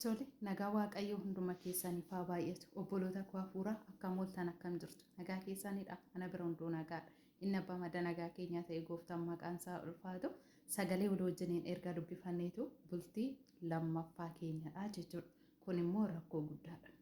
Tole, nagaa Waaqayyoo hunduma keessaniif haa baay'atu. Obboloota koo hafuuraa akkam ooltan akkam jirtu. Nagaa keessanidha. Ana bira hunduu nagaadha. Inni abbaa madda nagaa keenyaa ta'e gooftaan maqaan isaa ulfaatu sagalee walii wajjiniin erga dubbifanneetu bultii lammaffaa keenyadha jechuudha. Kun immoo rakkoo guddaadha.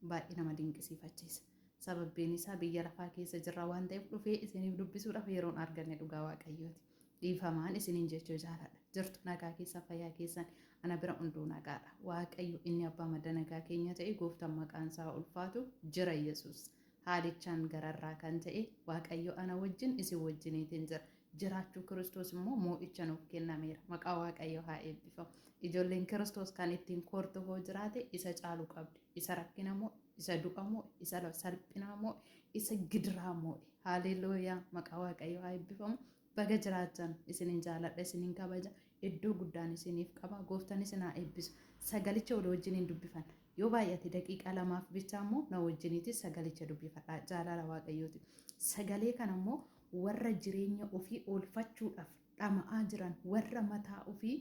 Baay'ee nama dinqisiifachiisa. Sababbiin isaa biyya lafaa keessa jirra waan ta'eef dhufee isiniif dubbisuudhaaf yeroon arganne dhugaa Waaqayyooti. Dhiifamaan isiniin jechuu jaaladha. Jirtu nagaa keessa fayyaa keessan ana bira hunduu nagaadha. Waaqayyo inni abbaa madda nagaa keenya ta'e gooftaan maqaan isaa ulfaatu jira Yesuus. Haalichaan gararraa kan ta'e Waaqayyo ana wajjin isin wajjiniitiin jira. Jiraachuu Kiristoos immoo moo'icha nuuf kennameera. Maqaa Waaqayyo haa eebbifamu. Ijoolleen Kiristoos kan ittiin koortu hoo jiraate isa caalu qabdi. Isa rakkina moo, isa du'a moo, isa salphina moo, isa gidiraa moo. Haalelooyaa maqaa Waaqayyo haa eebbifamu. Baga jiraatan isinin jaaladha isinin kabaja iddoo guddaan isiniif qaba gooftaan isin haa eebbisu sagalicha walii wajjiniin dubbifan yoo baay'ate daqiiqaa lamaaf bicha immoo na wajjiniiti sagalicha dubbifadha jaalala Waaqayyooti sagalee kana immoo warra jireenya ofii oolfachuudhaaf dhama'aa jiran warra mataa ofii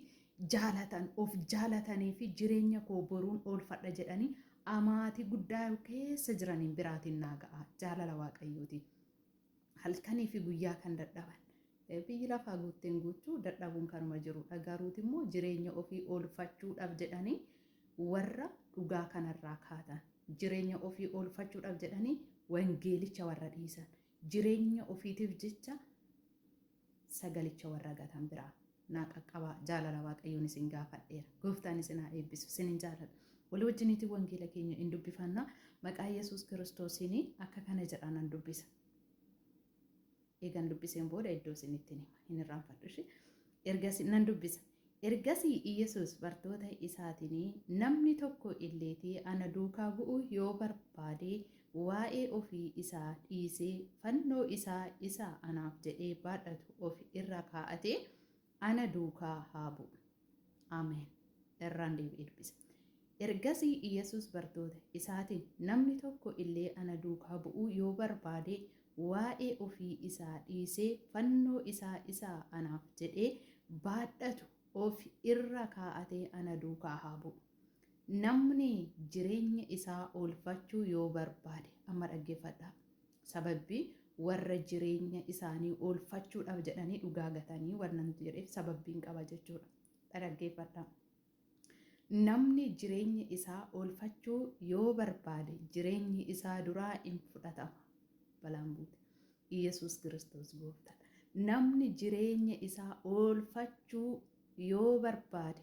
jaalatan of jaalatanii fi jireenya koo boruun oolfadha jedhanii amaatii guddaa keessa jiraniin biraatiin naa ga'a jaalala Waaqayyooti halkanii fi guyyaa kan dadhaban. Biyyi lafaa guuteen guutuu dadhabuun kanuma jirudha. Garuuti immoo jireenya ofii oolfachuudhaaf jedhanii warra dhugaa kanarraa kaatan. Jireenya ofii oolfachuudhaaf jedhanii wangeelicha warra dhiisan. Jireenya ofiitiif jecha sagalicha warra gatan biraa. Naa qaqqabaa jaalala Waaqayyoon isin gaafadheera. Gooftaan isin haa eebbisu. Isinin jaaladha. Walii wajjiniitii wangeela keenya hin dubbifannaa maqaa Yesuus Kiristoosiin akka kana jedhaan dubbisa. Eegan dubbiseen booda iddoo isinitti hima hin irraanfadhu ishee ergasii nan dubbisa ergasii Iyesuus bartoota isaatiin namni tokko illeetii ana duukaa bu'uu yoo barbaade waa'ee ofii isaa dhiisee fannoo isaa anaaf jedhee baadhatu of irra kaa'atee ana duukaa haa bu'u. Ameen. Irraan deebi'ee dubbisa. Ergasii Iyesuus bartoota isaatiin namni tokko illee ana duukaa bu'uu yoo barbaade waa'ee ofii isaa dhiisee fannoo isaa anaaf jedhee baadhatu of irra kaa'atee ana duukaa haa bu'u. Namni jireenya isaa oolfachuu yoo barbaade amma dhaggeeffadhaa. Sababbii warra jireenya isaanii oolfachuudhaaf jedhanii dhugaa gatanii warra nuti jedheef sababbiin qaba jechuudha. Dhaggeeffadhaa. Namni jireenya isaa oolfachuu yoo barbaade jireenyi isaa duraa hin fudhatama. Balaan buute Iyesuus Kiristoos gooftaadha. Namni jireenya isaa oolfachuu yoo barbaade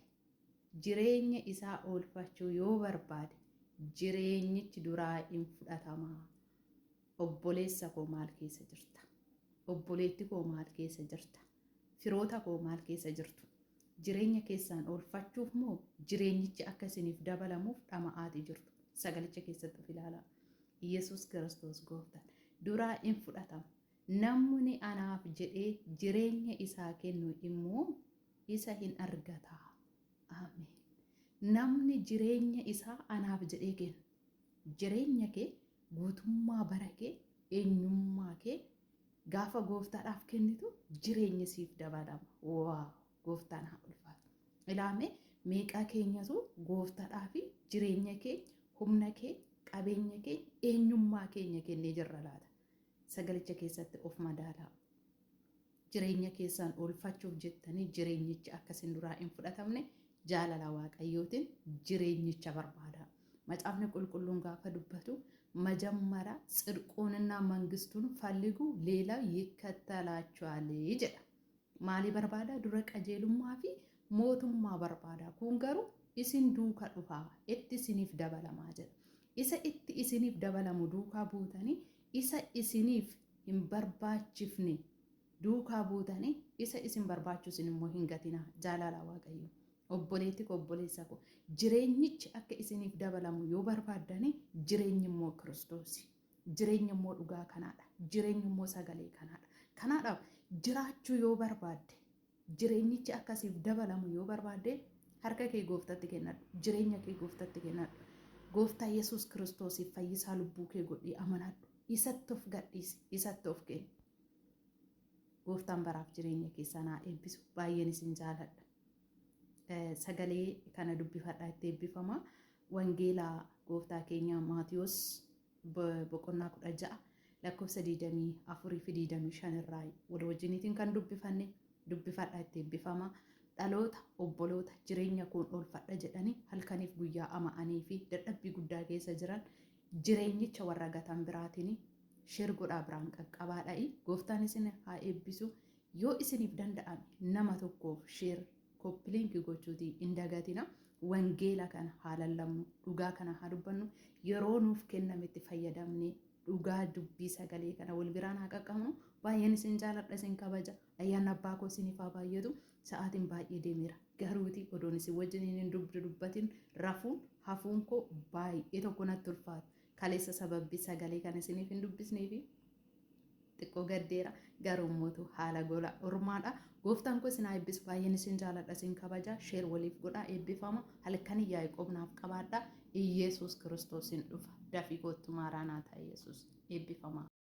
jireenya isaa oolfachuu yoo barbaade jireenyichi duraa hin fudhatamaa. Obboleessa koo maal keessa jirta? Obboleetti koo maal keessa jirta? Firoota koo maal keessa jirtu? Jireenya keessaan oolfachuuf moo jireenyichi akka isiniif dabalamuuf dhama'aatii jirtu? Sagalicha keessatti of ilaalaa. Iyesuus Kiristoos gooftaadha. Duraa hin fudhatamu. Namni anaaf jedhee jireenya isaa kennu immoo isa hin argata. Ameen. Namni jireenya isaa anaaf jedhee kennu jireenya kee guutummaa bara kee eenyummaa kee gaafa gooftaadhaaf kennitu jireenya siif dabalama. Waaw gooftaan haa ulfaatu. Ilaame meeqaa keenyatu gooftaadhaaf jireenya kee humna kee qabeenya kee eenyummaa keenya kennee jirra laata. Sagalicha keessatti of madaalaa. Jireenya keessaan oolfachuuf jettanii jireenyichi akkasin duraa hin fudhatamne jaalala Waaqayyootiin jireenyicha barbaada. Macaafni qulqulluun gaafa dubbatu majammara ጽድቁንና መንግስቱን ፈልጉ ሌላው ይከተላችኋል jedha. Maali barbaada? Dura qajeelummaa fi mootummaa barbaada. Kun garuu isin duuka dhufaa itti isiniif dabalamaa jedha. Isa itti isiniif dabalamu duukaa buutanii isa isiniif hin barbaachifne duukaa buutanii isa isin barbaachisu immoo hin gatinaa jaalala Waaqayyo. Obboleetti koo obboleessa koo jireenyichi akka isiniif dabalamu yoo barbaaddanii jireenyi immoo Kiristoosi. Jireenyi immoo dhugaa kanaadha. Jireenyi immoo sagalee kanaadha. Kanaadhaaf jiraachuu yoo barbaadde jireenyichi akkasiif dabalamu yoo barbaadde harka kee gooftatti kennadhu. Jireenya kee gooftatti kennadhu. Gooftaa Yesuus Kiristoosiif fayyisaa lubbuu kee godhii amanadhu. Isatti of gadhiisi. Isatti of kenni. Gooftaan baraaf jireenya keessan haa eebbisu. Baay'een isin jaaladha. sagalee kana dubbifadhaa itti eebbifama. Wangeelaa gooftaa keenya Maatiyos boqonnaa 16 lakkoofsa 24 fi 25 irraa wal wajjiniitiin kan dubbifadhaa itti eebbifama. Dhaloota obboloota jireenya kun oolfadha jedhanii halkaniif guyyaa ama'anii fi dadhabbii guddaa keessa jiran jireenyicha warra gatan biraatiin sheer godhaa biraan qaqqabaadha'i. Gooftaan isin haa eebbisu. Yoo isiniif danda'ame nama tokkoof sheer koppiliinki gochuutii hin dagatina. Wangeela kana haa lallabnu, dhugaa kana haa dubbannu, yeroo nuuf kennametti fayyadamnee dhugaa dubbii sagalee kana wal biraan haa qaqqabnu. Baay'een isin jaaladha, isin kabaja. Ayyaanni abbaa koo isiniif haa baay'atu. Sa'aatiin baay'ee deemeera. Garuuti odoon isin wajjin hin dubbatin hafuun koo baay'ee tokko natti ulfaata. Kaleessa sababbii sagalee kana isiniif hin dubbisneefi xiqqoo gaddeera. Garuu mootu haala gola ormaadha. Gooftaan koo isin haa eebbisu. Baay'een isin jaaladha, isin kabaja. Sheer waliif godhaa, eebbifama. Halkan Yaaqoob naaf qabaadha. Iyesuus Kiristoos hin dhufa. Dafii kootu maaraanaa ta'a Iyesuus eebbifama.